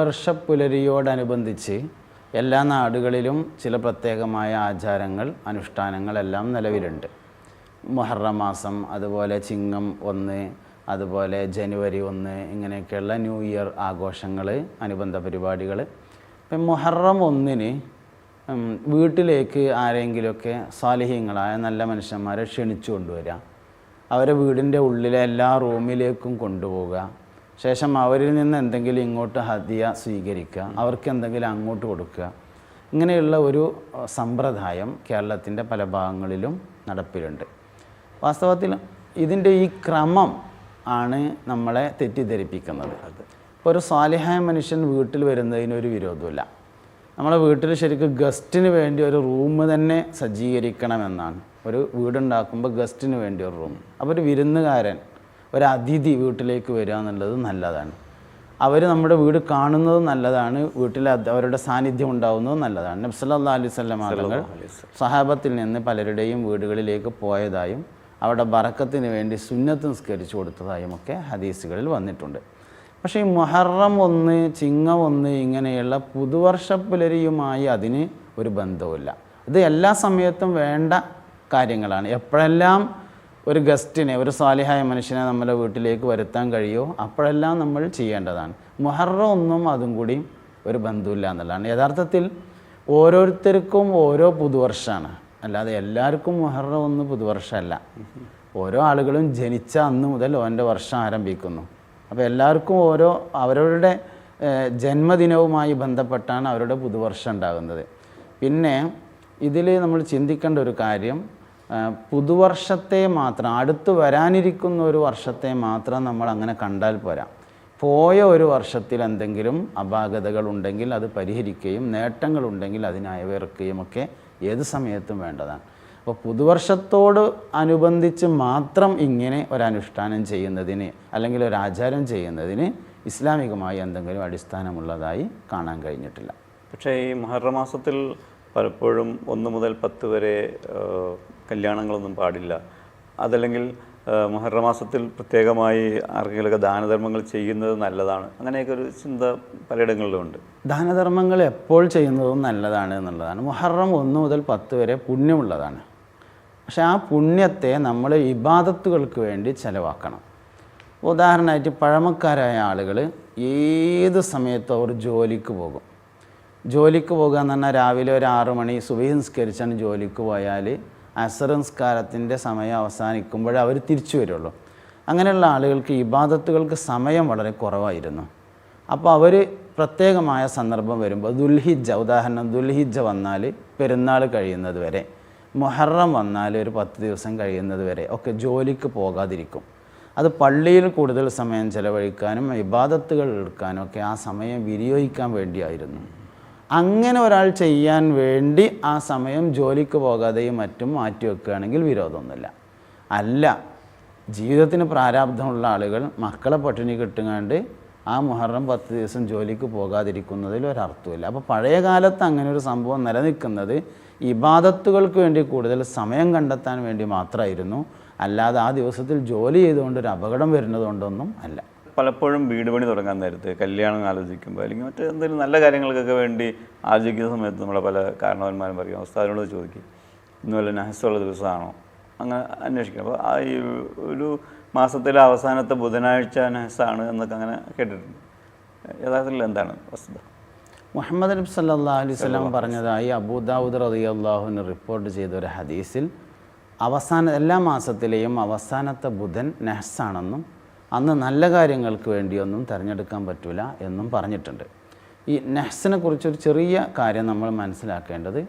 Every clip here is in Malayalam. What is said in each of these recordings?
വർഷപ്പുലരിയോടനുബന്ധിച്ച് എല്ലാ നാടുകളിലും ചില പ്രത്യേകമായ ആചാരങ്ങൾ, അനുഷ്ഠാനങ്ങളെല്ലാം നിലവിലുണ്ട്. മുഹറം മാസം, അതുപോലെ ചിങ്ങം 1, അതുപോലെ ജനുവരി 1, ഇങ്ങനെയൊക്കെയുള്ള ന്യൂ ഇയർ ആഘോഷങ്ങൾ, അനുബന്ധ പരിപാടികൾ. ഇപ്പം മുഹറം 1-ന് വീട്ടിലേക്ക് ആരെങ്കിലുമൊക്കെ സ്വാലിഹീങ്ങളായ നല്ല മനുഷ്യന്മാരെ ക്ഷണിച്ചു കൊണ്ടുവരിക, അവരെ വീടിൻ്റെ ഉള്ളിലെ എല്ലാ റൂമിലേക്കും കൊണ്ടുപോവുക. ശേഷം അവരിൽ നിന്ന് എന്തെങ്കിലും ഇങ്ങോട്ട് ഹദിയ സ്വീകരിക്കുക, അവർക്ക് എന്തെങ്കിലും അങ്ങോട്ട് കൊടുക്കുക. ഇങ്ങനെയുള്ള ഒരു സമ്പ്രദായം കേരളത്തിൻ്റെ പല ഭാഗങ്ങളിലും നടപ്പിലുണ്ട്. വാസ്തവത്തിൽ ഇതിൻ്റെ ഈ ക്രമം ആണ് നമ്മളെ തെറ്റിദ്ധരിപ്പിക്കുന്നത്. ഇപ്പോൾ ഒരു സ്വാലിഹായ മനുഷ്യൻ വീട്ടിൽ വരുന്നതിനൊരു വിരോധമില്ല. നമ്മളെ വീട്ടിൽ ശരിക്കും ഗസ്റ്റിന് വേണ്ടി ഒരു റൂം തന്നെ സജ്ജീകരിക്കണമെന്നാണ്. ഒരു വീടുണ്ടാക്കുമ്പോൾ ഗസ്റ്റിന് വേണ്ടി ഒരു റൂം. അപ്പോൾ ഒരു വിരുന്നുകാരൻ, ഒരു അതിഥി വീട്ടിലേക്ക് വരിക എന്നുള്ളത് നല്ലതാണ്. അവർ നമ്മുടെ വീട് കാണുന്നത് നല്ലതാണ്, വീട്ടിൽ അവരുടെ സാന്നിധ്യം ഉണ്ടാകുന്നത് നല്ലതാണ്. നബി സല്ലല്ലാഹു അലൈഹി വസല്ലം തങ്ങൾ സഹാബത്തിൽ നിന്ന് പലരുടെയും വീടുകളിലേക്ക് പോയതായും അവിടെ ബറക്കത്തിന് വേണ്ടി സുന്നത്ത് നിസ്കരിച്ചു കൊടുത്തതായും ഒക്കെ ഹദീസുകളിൽ വന്നിട്ടുണ്ട്. പക്ഷേ ഈ മുഹറം 1, ചിങ്ങം 1 ഇങ്ങനെയുള്ള പുതുവർഷപ്പുലരിയുമായി അതിന് ഒരു ബന്ധവുമില്ല. ഇത് എല്ലാ സമയത്തും വേണ്ട കാര്യങ്ങളാണ്. എപ്പോഴെല്ലാം ഒരു ഗസ്റ്റിനെ, ഒരു സ്വാലിഹായ മനുഷ്യനെ നമ്മുടെ വീട്ടിലേക്ക് വരുത്താൻ കഴിയുമോ അപ്പോഴെല്ലാം നമ്മൾ ചെയ്യേണ്ടതാണ്. മുഹറം 1 അതും കൂടി ഒരു ബന്ധമില്ല എന്നുള്ളതാണ്. യഥാർത്ഥത്തിൽ ഓരോരുത്തർക്കും ഓരോ പുതുവർഷമാണ്, അല്ലാതെ എല്ലാവർക്കും മുഹറം 1 പുതുവർഷമല്ല. ഓരോ ആളുകളും ജനിച്ച അന്ന് മുതൽ ഓൻ്റെ വർഷം ആരംഭിക്കുന്നു. അപ്പോൾ എല്ലാവർക്കും ഓരോ അവരവരുടെ ജന്മദിനവുമായി ബന്ധപ്പെട്ടാണ് അവരുടെ പുതുവർഷം ഉണ്ടാകുന്നത്. പിന്നെ ഇതിൽ നമ്മൾ ചിന്തിക്കേണ്ട ഒരു കാര്യം, പുതുവർഷത്തെ മാത്രം, അടുത്ത് വരാനിരിക്കുന്ന ഒരു വർഷത്തെ മാത്രം നമ്മൾ അങ്ങനെ കണ്ടാൽ പോരാ. പോയ ഒരു വർഷത്തിൽ എന്തെങ്കിലും അപാകതകൾ ഉണ്ടെങ്കിൽ അത് പരിഹരിക്കുകയും നേട്ടങ്ങളുണ്ടെങ്കിൽ അതിനയവേർക്കുകയും ഒക്കെ ഏത് സമയത്തും വേണ്ടതാണ്. അപ്പോൾ പുതുവർഷത്തോട് അനുബന്ധിച്ച് മാത്രം ഇങ്ങനെ ഒരനുഷ്ഠാനം ചെയ്യുന്നതിന് അല്ലെങ്കിൽ ഒരു ആചാരം ചെയ്യുന്നതിന് ഇസ്ലാമികമായി എന്തെങ്കിലും അടിസ്ഥാനമുള്ളതായി കാണാൻ കഴിഞ്ഞിട്ടില്ല. പക്ഷേ ഈ മുഹറം മാസത്തിൽ പലപ്പോഴും 1 മുതൽ 10 വരെ കല്യാണങ്ങളൊന്നും പാടില്ല. അതല്ലെങ്കിൽ മുഹറം മാസത്തിൽ പ്രത്യേകമായി ആർക്കെങ്കിലുമൊക്കെ ദാനധർമ്മങ്ങൾ ചെയ്യുന്നത് നല്ലതാണ്, അങ്ങനെയൊക്കെ ഒരു ചിന്ത പലയിടങ്ങളിലുമുണ്ട്. ദാനധർമ്മങ്ങൾ എപ്പോൾ ചെയ്യുന്നതും നല്ലതാണ് എന്നുള്ളതാണ്. മുഹറം 1 മുതൽ 10 വരെ പുണ്യമുള്ളതാണ്. പക്ഷേ ആ പുണ്യത്തെ നമ്മൾ ഇബാദത്തുകൾക്ക് വേണ്ടി ചെലവാക്കണം. ഉദാഹരണമായിട്ട് പഴമക്കാരായ ആളുകൾ ഏത് സമയത്തും അവർ ജോലിക്ക് പോകും. ജോലിക്ക് പോകുക എന്ന് പറഞ്ഞാൽ രാവിലെ ഒരു 6 മണി സുബഹി നിസ്കരിച്ചാണ് ജോലിക്ക് പോയാൽ അസർ നിസ്കാരത്തിൻ്റെ സമയം അവസാനിക്കുമ്പോഴേ അവർ തിരിച്ചു വരുള്ളൂ. അങ്ങനെയുള്ള ആളുകൾക്ക് ഇബാദത്തുകൾക്ക് സമയം വളരെ കുറവായിരുന്നു. അപ്പോൾ അവർ പ്രത്യേകമായ സന്ദർഭം വരുമ്പോൾ ദുൽഹിജ്ജ, ഉദാഹരണം ദുൽഹിജ്ജ വന്നാൽ പെരുന്നാൾ കഴിയുന്നത് വരെ, മുഹറം വന്നാൽ ഒരു 10 ദിവസം കഴിയുന്നത് വരെ ഒക്കെ ജോലിക്ക് പോകാതിരിക്കും. അത് പള്ളിയിൽ കൂടുതൽ സമയം ചെലവഴിക്കാനും ഇബാദത്തുകൾ എടുക്കാനും ഒക്കെ ആ സമയം വിനിയോഗിക്കാൻ വേണ്ടിയായിരുന്നു. അങ്ങനെ ഒരാൾ ചെയ്യാൻ വേണ്ടി ആ സമയം ജോലിക്ക് പോകാതെയും മറ്റും മാറ്റിവെക്കുകയാണെങ്കിൽ വിരോധമൊന്നുമില്ല. അല്ല, ജീവിതത്തിന് പ്രാരാബ്ധമുള്ള ആളുകൾ മക്കളെ പട്ടിണി കിട്ടുകാണ്ട് ആ മുഹറം 10 ദിവസം ജോലിക്ക് പോകാതിരിക്കുന്നതിൽ ഒരർത്ഥമില്ല. അപ്പോൾ പഴയ കാലത്ത് അങ്ങനെ ഒരു സംഭവം നിലനിൽക്കുന്നത് ഇബാദത്തുകൾക്ക് വേണ്ടി കൂടുതൽ സമയം കണ്ടെത്താൻ വേണ്ടി മാത്രമായിരുന്നു, അല്ലാതെ ആ ദിവസത്തിൽ ജോലി ചെയ്തുകൊണ്ട് ഒരു അപകടം വരുന്നതുകൊണ്ടൊന്നും അല്ല. പലപ്പോഴും വീട് പണി തുടങ്ങാൻ നേരത്ത്, കല്യാണം ആലോചിക്കുമ്പോൾ അല്ലെങ്കിൽ മറ്റ് എന്തെങ്കിലും നല്ല കാര്യങ്ങൾക്കൊക്കെ വേണ്ടി ആലോചിക്കുന്ന സമയത്ത് നമ്മളെ പല കാരണവന്മാരും പറയും, ഉസ്താദിനോട് ചോദിക്കും ഇന്ന് വല്ല നഹസ്സുള്ള ദിവസമാണോ, അങ്ങനെ അന്വേഷിക്കും. അപ്പോൾ ആ ഈ ഒരു മാസത്തിലെ അവസാനത്തെ ബുധനാഴ്ച നഹസ്സാണ് എന്നൊക്കെ അങ്ങനെ കേട്ടിട്ടുണ്ട്. യഥാർത്ഥത്തിൽ എന്താണ് വസ്തുത? മുഹമ്മദ് നബി സല്ലല്ലാഹു അലൈഹി വസല്ലം പറഞ്ഞതായി അബൂദാവൂദ് റളിയല്ലാഹു അൻഹു റിപ്പോർട്ട് ചെയ്ത ഒരു ഹദീസിൽ എല്ലാ മാസത്തിലെയും അവസാനത്തെ ബുധൻ നഹ്സാണെന്നും അന്ന് നല്ല കാര്യങ്ങൾക്ക് വേണ്ടിയൊന്നും തിരഞ്ഞെടുക്കാൻ പറ്റില്ല എന്നും പറഞ്ഞിട്ടുണ്ട്. ഈ നഹ്സിനെ കുറിച്ചൊരു ചെറിയ കാര്യം നമ്മൾ മനസ്സിലാക്കേണ്ടത്,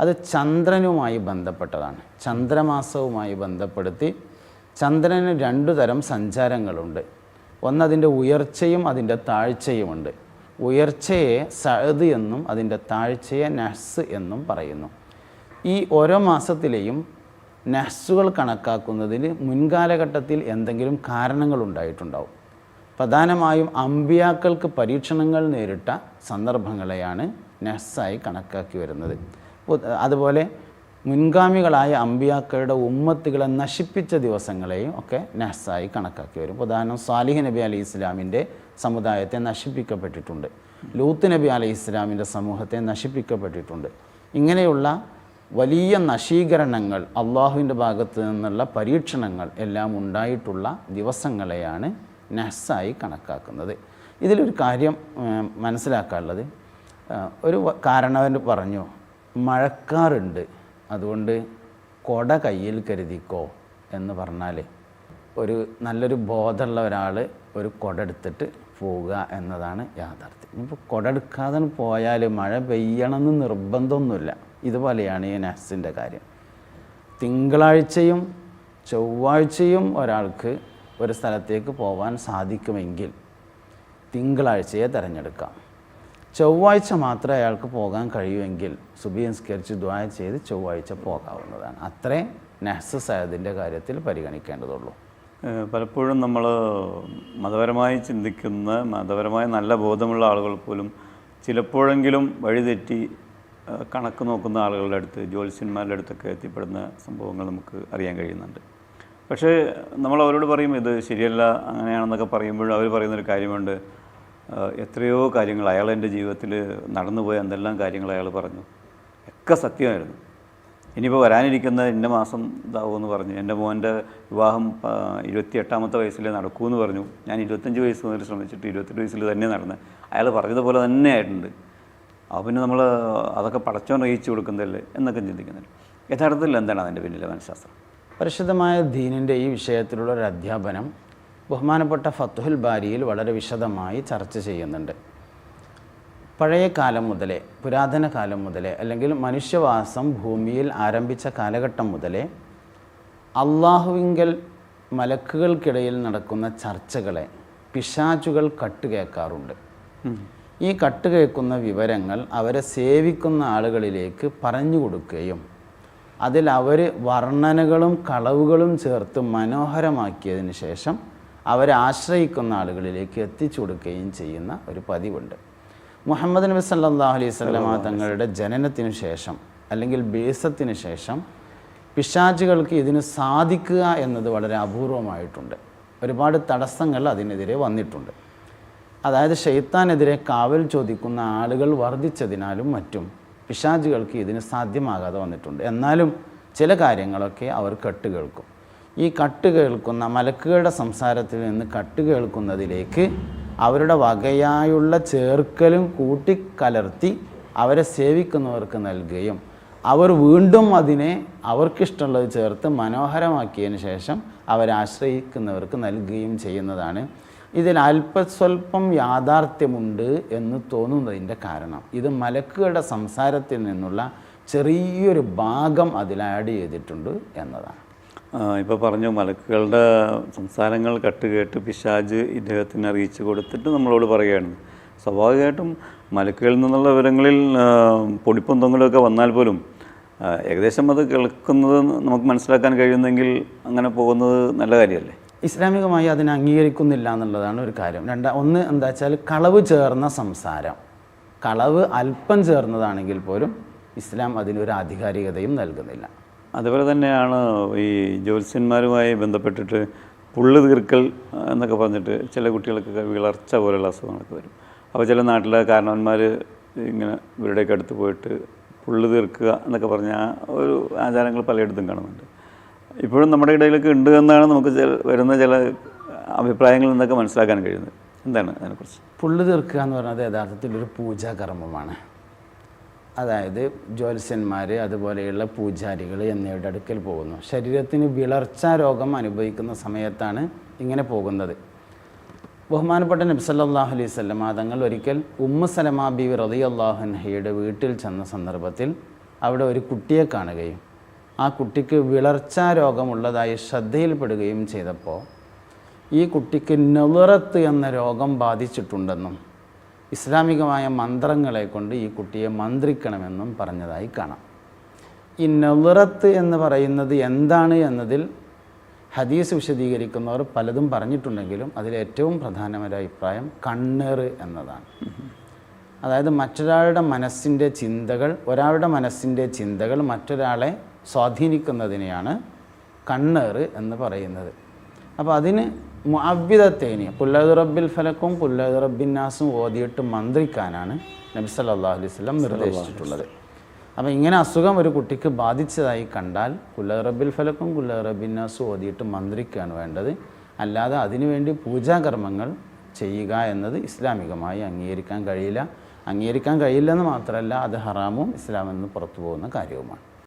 അത് ചന്ദ്രനുമായി ബന്ധപ്പെട്ടതാണ്. ചന്ദ്രമാസവുമായി ബന്ധപ്പെടുത്തി ചന്ദ്രന് 2 തരം സഞ്ചാരങ്ങളുണ്ട്. ഒന്നതിൻ്റെ ഉയർച്ചയും അതിൻ്റെ താഴ്ചയുമുണ്ട്. ഉയർച്ചയെ സഅദ് എന്നും അതിൻ്റെ താഴ്ചയെ നഹ്സ് എന്നും പറയുന്നു. ഈ ഓരോ മാസത്തിലെയും നഹ്സുകൾ കണക്കാക്കുന്നതിന് മുൻകാലഘട്ടത്തിൽ എന്തെങ്കിലും കാരണങ്ങളുണ്ടായിട്ടുണ്ടാവും. പ്രധാനമായും അമ്പിയാക്കൾക്ക് പരീക്ഷണങ്ങൾ നേരിട്ട സന്ദർഭങ്ങളെയാണ് നഹ്സായി കണക്കാക്കി വരുന്നത്. അതുപോലെ മുൻഗാമികളായ അമ്പിയാക്കളുടെ ഉമ്മത്തുകളെ നശിപ്പിച്ച ദിവസങ്ങളെയും ഒക്കെ നഹ്സായി കണക്കാക്കി വരും. ഉദാഹരണം സാലിഹ് നബി അലൈഹി ഇസ്ലാമിൻ്റെ സമുദായത്തെ നശിപ്പിക്കപ്പെട്ടിട്ടുണ്ട്. ലൂത്ത് നബി അലൈഹി ഇസ്ലാമിൻ്റെ സമൂഹത്തെ നശിപ്പിക്കപ്പെട്ടിട്ടുണ്ട്. ഇങ്ങനെയുള്ള വലിയ നശീകരണങ്ങൾ, അള്ളാഹുവിൻ്റെ ഭാഗത്ത് നിന്നുള്ള പരീക്ഷണങ്ങൾ എല്ലാം ഉണ്ടായിട്ടുള്ള ദിവസങ്ങളെയാണ് നഹ്സായി കണക്കാക്കുന്നത്. ഇതിലൊരു കാര്യം മനസ്സിലാക്കാനുള്ളത്, ഒരു കാരണവൻ പറഞ്ഞു മഴക്കാറുണ്ട് അതുകൊണ്ട് കൊട കയ്യിൽ കരുതിക്കോ എന്ന് പറഞ്ഞാൽ ഒരു നല്ലൊരു ബോധമുള്ള ഒരാൾ ഒരു കുട എടുത്തിട്ട് പോവുക എന്നതാണ് യാഥാർത്ഥ്യം. ഇപ്പോൾ കുട എടുക്കാതെ പോയാൽ മഴ പെയ്യണമെന്ന് നിർബന്ധമൊന്നുമില്ല. ഇതുപോലെയാണ് ഈ നഹ്സിൻ്റെ കാര്യം. തിങ്കളാഴ്ചയും ചൊവ്വാഴ്ചയും ഒരാൾക്ക് ഒരു സ്ഥലത്തേക്ക് പോകാൻ സാധിക്കുമെങ്കിൽ തിങ്കളാഴ്ചയെ തിരഞ്ഞെടുക്കാം. ചൊവ്വാഴ്ച മാത്രമേ അയാൾക്ക് പോകാൻ കഴിയുമെങ്കിൽ സുബഹി നിസ്കരിച്ച് ദുആ ചെയ്ത് ചൊവ്വാഴ്ച പോകാവുന്നതാണ്. അത്രേ നഹ്സ് സയദിൻ്റെ കാര്യത്തിൽ പരിഗണിക്കേണ്ടതുള്ളൂ. പലപ്പോഴും നമ്മൾ മതപരമായി ചിന്തിക്കുന്ന, മതപരമായി നല്ല ബോധമുള്ള ആളുകൾ പോലും ചിലപ്പോഴെങ്കിലും വഴിതെറ്റി കണക്ക് നോക്കുന്ന ആളുകളുടെ അടുത്ത്, ജ്യോത്സ്യന്മാരുടെ അടുത്തൊക്കെ എത്തിപ്പെടുന്ന സംഭവങ്ങൾ നമുക്ക് അറിയാൻ കഴിയുന്നുണ്ട്. പക്ഷേ നമ്മൾ അവരോട് പറയും ഇത് ശരിയല്ല അങ്ങനെയാണെന്നൊക്കെ പറയുമ്പോഴും അവർ പറയുന്നൊരു കാര്യമുണ്ട്, എത്രയോ കാര്യങ്ങൾ അയാൾ എൻ്റെ ജീവിതത്തിൽ നടന്നുപോയ എന്തെല്ലാം കാര്യങ്ങൾ അയാൾ പറഞ്ഞു, ഒക്കെ സത്യമായിരുന്നു. ഇനിയിപ്പോൾ വരാനിരിക്കുന്ന ഇന്ന മാസം ഇതാവുമെന്ന് പറഞ്ഞു, എൻ്റെ മോൻ്റെ വിവാഹം 28ാമത്തെ വയസ്സിൽ നടക്കുമെന്ന് പറഞ്ഞു, ഞാൻ 25 വയസ്സ് മുതൽ ശ്രമിച്ചിട്ട് 28 വയസ്സിൽ തന്നെ നടന്ന് അയാൾ പറഞ്ഞതുപോലെ തന്നെ ആയിട്ടുണ്ട്. അപ്പോൾ പിന്നെ നമ്മൾ അതൊക്കെ പടച്ചോൻ അറിയിച്ചു കൊടുക്കുന്നതല്ലേ എന്നൊക്കെ ചിന്തിക്കുന്നുണ്ട്. യഥാർത്ഥത്തിൽ എന്താണ് അതിൻ്റെ പിന്നിലെ മനഃശാസ്ത്രം? പരിശുദ്ധമായ ദീനിൻ്റെ ഈ വിഷയത്തിലുള്ള ഒരു അധ്യാപനം ബഹുമാനപ്പെട്ട ഫത്ഹുൽ ബാരിയിൽ വളരെ വിശദമായി ചർച്ച ചെയ്യുന്നുണ്ട്. പഴയ കാലം മുതലേ, പുരാതന കാലം മുതലേ, അല്ലെങ്കിൽ മനുഷ്യവാസം ഭൂമിയിൽ ആരംഭിച്ച കാലഘട്ടം മുതലേ അള്ളാഹുവിങ്കൽ മലക്കുകൾക്കിടയിൽ നടക്കുന്ന ചർച്ചകളെ പിശാചുകൾ കട്ടുകേൾക്കാറുണ്ട്. ഈ കട്ടുകേൾക്കുന്ന വിവരങ്ങൾ അവരെ സേവിക്കുന്ന ആളുകളിലേക്ക് പറഞ്ഞു കൊടുക്കുകയും അതിൽ അവർ വർണ്ണനകളും കളവുകളും ചേർത്ത് മനോഹരമാക്കിയതിന് ശേഷം അവരെ ആശ്രയിക്കുന്ന ആളുകളിലേക്ക് എത്തിച്ചു കൊടുക്കുകയും ചെയ്യുന്ന ഒരു പതിവുണ്ട്. മുഹമ്മദ് നബി സല്ലല്ലാഹു അലൈഹി വസല്ലമ തങ്ങളുടെ ജനനത്തിന് ശേഷം അല്ലെങ്കിൽ ബേസത്തിന് ശേഷം പിശാചുകൾക്ക് ഇതിന് സാധിക്കുക എന്നത് വളരെ അപൂർവമായിട്ടുണ്ട്. ഒരുപാട് തടസ്സങ്ങൾ അതിനെതിരെ വന്നിട്ടുണ്ട്. അതായത് ശൈത്താനെതിരെ കാവൽ ചോദിക്കുന്ന ആളുകൾ വർദ്ധിച്ചതിനാലും മറ്റും പിശാചുകൾക്ക് ഇതിന് സാധ്യമാകാതെ വന്നിട്ടുണ്ട്. എന്നാലും ചില കാര്യങ്ങളൊക്കെ അവർ കട്ടുകേൾക്കും. ഈ കട്ടുകേൾക്കുന്ന മലക്കുകളുടെ സംസാരത്തിൽ നിന്ന് കട്ടുകേൾക്കുന്നതിലേക്ക് അവരുടെ വകയായുള്ള ചേർക്കലും കൂട്ടിക്കലർത്തി അവരെ സേവിക്കുന്നവർക്ക് നൽകുകയും അവർ വീണ്ടും അതിനെ അവർക്കിഷ്ടമുള്ളത് ചേർത്ത് മനോഹരമാക്കിയതിന് ശേഷം അവരെ ആശ്രയിക്കുന്നവർക്ക് നൽകുകയും ചെയ്യുന്നതാണ്. ഇതിൽ അല്പസ്വല്പം യാഥാർത്ഥ്യമുണ്ട് എന്ന് തോന്നുന്നതിൻ്റെ കാരണം ഇത് മലക്കുകളുടെ സംസാരത്തിൽ നിന്നുള്ള ചെറിയൊരു ഭാഗം അതിൽ ആഡ് ചെയ്തിട്ടുണ്ട് എന്നതാണ്. ഇപ്പോൾ പറഞ്ഞു മലക്കുകളുടെ സംസാരങ്ങൾ കട്ടുകേട്ട് പിശാജ് ഇദ്ദേഹത്തിന് അറിയിച്ചു കൊടുത്തിട്ട് നമ്മളോട് പറയുകയാണ്. സ്വാഭാവികമായിട്ടും മലക്കുകളിൽ നിന്നുള്ള വിവരങ്ങളിൽ പൊടിപ്പും തൊങ്ങലൊക്കെ വന്നാൽ പോലും ഏകദേശം അത് കേൾക്കുന്നത് നമുക്ക് മനസ്സിലാക്കാൻ കഴിയുന്നെങ്കിൽ അങ്ങനെ പോകുന്നത് നല്ല കാര്യമല്ലേ? ഇസ്ലാമികമായി അതിനെ അംഗീകരിക്കുന്നില്ല എന്നുള്ളതാണ് ഒരു കാര്യം. ഒന്ന് എന്താ വെച്ചാൽ കളവ് ചേർന്ന സംസാരം, കളവ് അല്പം ചേർന്നതാണെങ്കിൽ പോലും ഇസ്ലാം അതിനൊരു ആധികാരികതയും നൽകുന്നില്ല. അതുപോലെ തന്നെയാണ് ഈ ജ്യോത്സ്യന്മാരുമായി ബന്ധപ്പെട്ടിട്ട് പുള്ളു തീർക്കൽ എന്നൊക്കെ പറഞ്ഞിട്ട് ചില കുട്ടികൾക്കൊക്കെ വിളർച്ച പോലുള്ള അസുഖങ്ങളൊക്കെ വരും. അപ്പോൾ ചില നാട്ടിലെ കാരണവന്മാർ ഇങ്ങനെ ഇവരുടെയൊക്കെ അടുത്ത് പോയിട്ട് പുള്ളു തീർക്കുക എന്നൊക്കെ പറഞ്ഞ ഒരു ആചാരങ്ങൾ പലയിടത്തും കാണുന്നുണ്ട്. ഇപ്പോഴും നമ്മുടെ ഇടയിലൊക്കെ ഉണ്ട് എന്നാണ് നമുക്ക് വരുന്ന ചില അഭിപ്രായങ്ങളിൽ നിന്നൊക്കെ മനസ്സിലാക്കാൻ കഴിയുന്നത്. എന്താണ് അതിനെക്കുറിച്ച്? പുള്ളു തീർക്കുക എന്ന് പറയുന്നത് യഥാർത്ഥത്തിൽ ഒരു പൂജാകർമ്മമാണ്. അതായത് ജ്യോത്സ്യന്മാർ അതുപോലെയുള്ള പൂജാരികൾ എന്നിവരുടെ അടുക്കൽ പോകുന്നു. ശരീരത്തിന് വിളർച്ച രോഗം അനുഭവിക്കുന്ന സമയത്താണ് ഇങ്ങനെ പോകുന്നത്. ബഹുമാനപ്പെട്ട നബി സല്ലല്ലാഹു അലൈഹി വസല്ലം തങ്ങൾ ഒരിക്കൽ ഉമ്മു സലമ ബീവി റളിയല്ലാഹു അൻഹയുടെ വീട്ടിൽ ചെന്ന സന്ദർഭത്തിൽ അവിടെ ഒരു കുട്ടിയെ കാണുകയും ആ കുട്ടിക്ക് വിളർച്ച രോഗമുള്ളതായി ശ്രദ്ധയിൽപ്പെടുകയും ചെയ്തപ്പോൾ ഈ കുട്ടിക്ക് നളറത്ത് എന്ന രോഗം ബാധിച്ചിട്ടുണ്ടെന്നും ഇസ്ലാമികമായ മന്ത്രങ്ങളെ കൊണ്ട് ഈ കുട്ടിയെ മന്ത്രിക്കണമെന്നും പറഞ്ഞതായി കാണാം. ഈ നളറത്ത് എന്ന് പറയുന്നത് എന്താണ് എന്നതിൽ ഹദീസ് വിശദീകരിക്കുന്നവർ പലതും പറഞ്ഞിട്ടുണ്ടെങ്കിലും അതിലേറ്റവും പ്രധാനമായ അഭിപ്രായം കണ്ണേറ് എന്നതാണ്. അതായത് മറ്റൊരാളുടെ മനസ്സിൻ്റെ ചിന്തകൾ, ഒരാളുടെ മനസ്സിൻ്റെ ചിന്തകൾ മറ്റൊരാളെ സ്വാധീനിക്കുന്നതിനെയാണ് കണ്ണേറ് എന്ന് പറയുന്നത്. അപ്പോൾ അതിന് മുഅവ്വിദത്തൈനി ഖുൽ റബ്ബിൽ ഫലക്കും ഖുൽ റബ്ബിൻ നാസും ഓതിയിട്ട് മന്ത്രിക്കാനാണ് നബി സല്ലല്ലാഹു അലൈഹി വസല്ലം നിർദ്ദേശിച്ചിട്ടുള്ളത്. അപ്പോൾ ഇങ്ങനെ അസുഖം ഒരു കുട്ടിക്ക് ബാധിച്ചതായി കണ്ടാൽ ഖുൽ റബ്ബിൽ ഫലക്കും ഖുൽ റബ്ബിൻ നാസും ഓതിയിട്ട് മന്ത്രിക്കുകയാണ് വേണ്ടത്. അല്ലാതെ അതിനുവേണ്ടി പൂജാകർമ്മങ്ങൾ ചെയ്യുക എന്നത് ഇസ്ലാമികമായി അംഗീകരിക്കാൻ കഴിയില്ലെന്ന് മാത്രമല്ല അത് ഹറാമും ഇസ്ലാമിൽ നിന്ന് പുറത്തു പോകുന്ന കാര്യവുമാണ്.